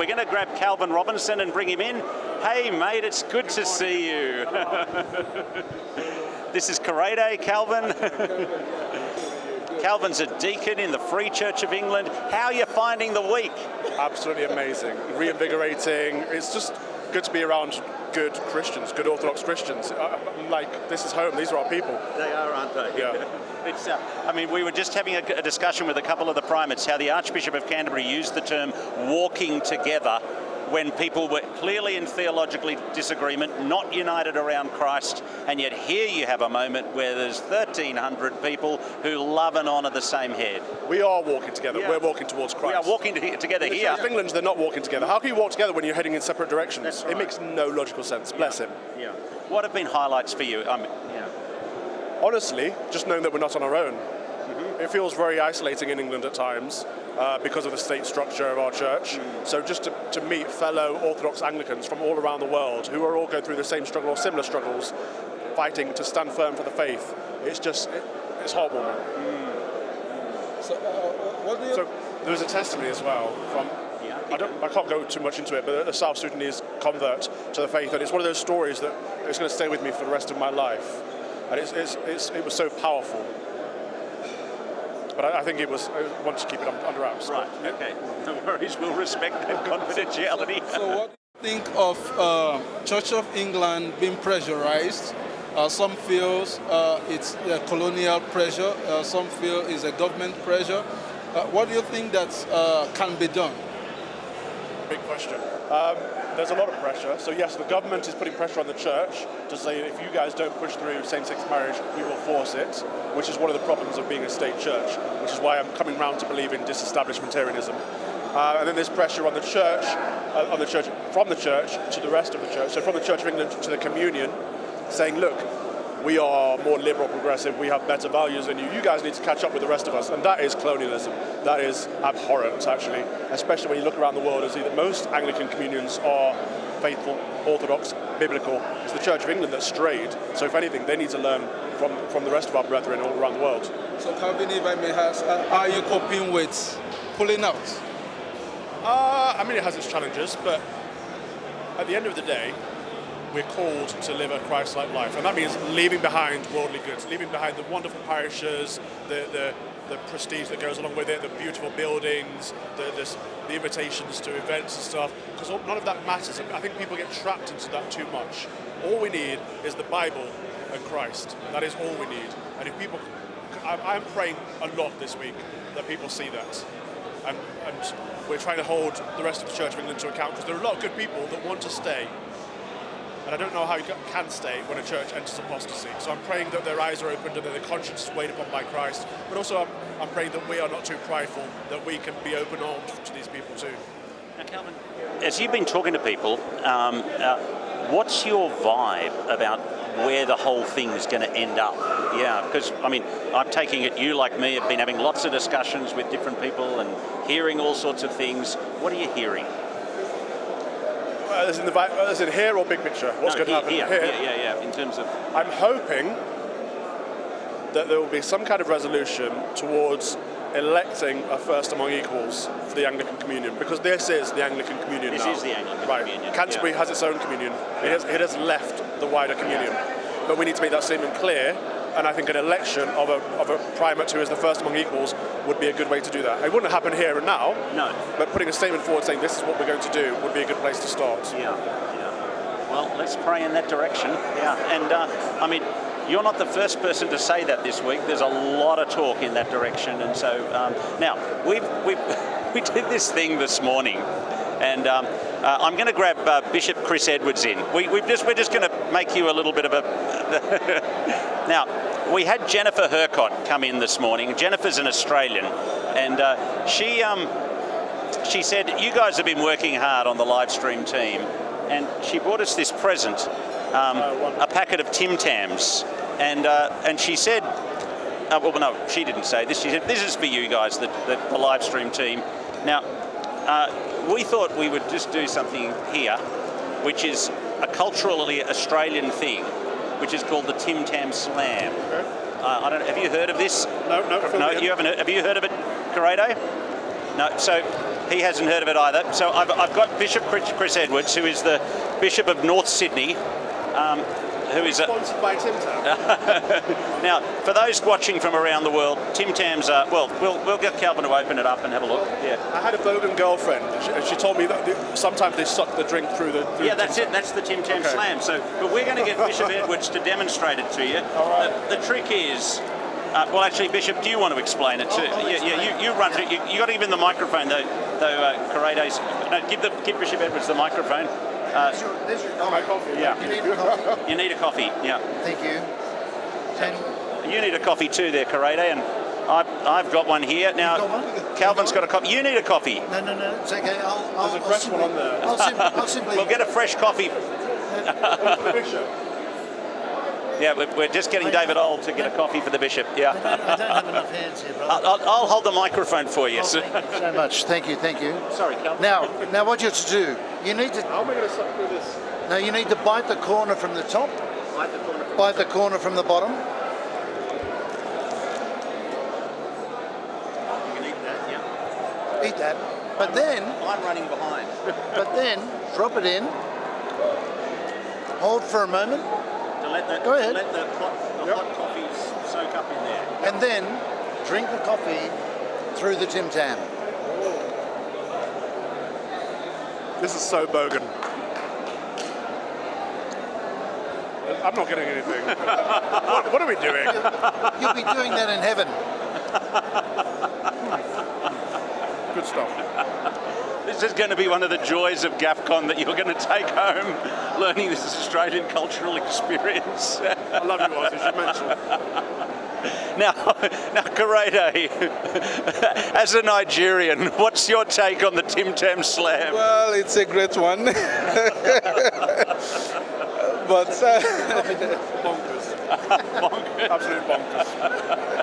We're going to grab Calvin Robinson and bring him in. Hey, mate, it's good to see you. This is Karate, Calvin. Calvin's a deacon in the Free Church of England. How are you finding the week? Absolutely amazing, reinvigorating. It's just good to be around good Christians, good Orthodox Christians. Like, this is home, these are our people. They are, aren't they? Yeah. It's, I mean, we were just having a discussion with a couple of the primates, how the Archbishop of Canterbury used the term walking together when people were clearly in theologically disagreement, not united around Christ, and yet here you have a moment where there's 1,300 people who love and honour the same head. We are walking together. Yeah. We're walking towards Christ. We are walking together here. In the Church of England, they're not walking together. How can you walk together when you're heading in separate directions? That's right. It makes no logical sense. Bless him. Yeah. What have been highlights for you? Honestly, just knowing that we're not on our own. Mm-hmm. It feels very isolating in England at times because of the state structure of our church. So just to meet fellow Orthodox Anglicans from all around the world who are all going through the same struggle or similar struggles, fighting to stand firm for the faith, it's heartwarming. So there was a testimony as well from, I can't go too much into it, but a South Sudanese convert to the faith, and it's one of those stories that it's going to stay with me for the rest of my life. And it was so powerful. But I think I wanted to keep it under wraps. Right, okay. No worries, we'll respect that confidentiality. So what do you think of Church of England being pressurized? Some feel it's a colonial pressure, some feel it's a government pressure. What do you think that can be done? Big question. There's a lot of pressure. So yes, the government is putting pressure on the church to say if you guys don't push through same-sex marriage, we will force it, which is one of the problems of being a state church, which is why I'm coming round to believe in disestablishmentarianism. And then there's pressure on the church, from the church to the rest of the church. So from the Church of England to the communion, saying, look, we are more liberal, progressive, we have better values than you. You guys need to catch up with the rest of us. And that is colonialism. That is abhorrent, actually, especially when you look around the world and see that most Anglican communions are faithful, orthodox, biblical. It's the Church of England that's strayed. So if anything, they need to learn from the rest of our brethren all around the world. So Calvin, if I may ask, are you coping with pulling out? I mean, it has its challenges, but at the end of the day, we're called to live a Christ-like life, and that means leaving behind worldly goods, leaving behind the wonderful parishes, the prestige that goes along with it, the beautiful buildings, the invitations to events and stuff, because none of that matters. I think people get trapped into that too much. All we need is the Bible and Christ. That is all we need. And if people, I'm praying a lot this week that people see that. And we're trying to hold the rest of the Church of England to account, because there are a lot of good people that want to stay. And I don't know how you can stay when a church enters apostasy. So I'm praying that their eyes are opened and that their conscience is weighed upon by Christ. But also I'm praying that we are not too prideful, that we can be open-armed to these people too. Now, Calvin, as you've been talking to people, what's your vibe about where the whole thing is going to end up? Yeah, because, I mean, I'm taking it you, like me, have been having lots of discussions with different people and hearing all sorts of things. What are you hearing? As in here or big picture? What's going to happen here? Yeah. In terms of, I'm hoping that there will be some kind of resolution towards electing a first among equals for the Anglican Communion, because this is the Anglican Communion now. This is the Anglican Communion. Canterbury has its own communion. It has left the wider communion. But we need to make that statement clear, and I think an election of a primate who is the first among equals would be a good way to do that. It wouldn't happen here and now, no. But putting a statement forward saying this is what we're going to do would be a good place to start. Yeah. Well, let's pray in that direction. Yeah, and I mean, you're not the first person to say that this week. There's a lot of talk in that direction, and so now we did this thing this morning, and I'm going to grab Bishop Chris Edwards in. We're just going to make you a little bit of a. Now, we had Jennifer Hurcott come in this morning. Jennifer's an Australian, and she said, you guys have been working hard on the live stream team, and she brought us this present, a packet of Tim Tams, and she said, well, no, she didn't say this. She said, this is for you guys, the live stream team. Now, we thought we would just do something here, which is a culturally Australian thing, which is called the Tim Tam Slam. Okay. I don't know, have you heard of this? No. You haven't heard, have you heard of it, Corrado? No, so he hasn't heard of it either. So I've got Bishop Chris Edwards, who is the Bishop of North Sydney, who is Sponsored by Tim Tam. Now, for those watching from around the world, Tim Tams. We'll get Calvin to open it up and have a look. Yeah. I had a bogan girlfriend, and she told me that sometimes they suck the drink through the. Yeah, that's it. That's the Tim Tam Slam. So, but we're going to get Bishop Edwards to demonstrate it to you. All right. The trick is. Well, actually, Bishop, do you want to explain it too? You run through. You got to give him the microphone, though. Carado's. No, give Bishop Edwards the microphone. There's your My coffee. You need a coffee? You need a coffee. Yeah. Thank you. And You need a coffee too, there, Carado, and I've got one here now. You've got one? Calvin's got a coffee. You need a coffee. no, it's okay. I'll There's a fresh one on there. I'll simply. We'll get a fresh coffee. For the bishop. Yeah, we're just getting David Old to get a coffee for the bishop. Yeah. I don't have enough hands here, brother. I'll hold the microphone for you. Oh, thank you so much. Thank you. Sorry, Calvin. Now what you have to do, you need to. How am I going to suck through this? Now you need to bite the corner from the top, Bite the corner. bite the corner from the bottom. You can eat that, yeah. Eat that. But then I'm running behind. drop it in. Hold for a moment, To let the, Go ahead. To let the hot coffees soak up in there. and then drink the coffee through the Tim Tam. This is so bogan. I'm not getting anything. What are we doing? You'll be doing that in heaven. Good stuff. This is going to be one of the joys of GAFCON that you're going to take home, learning this Australian cultural experience. I love you, Oz, as you mentioned. Now, Karede, as a Nigerian, what's your take on the Tim Tam Slam? Well, it's a great one. But Bonkers. Absolute bonkers.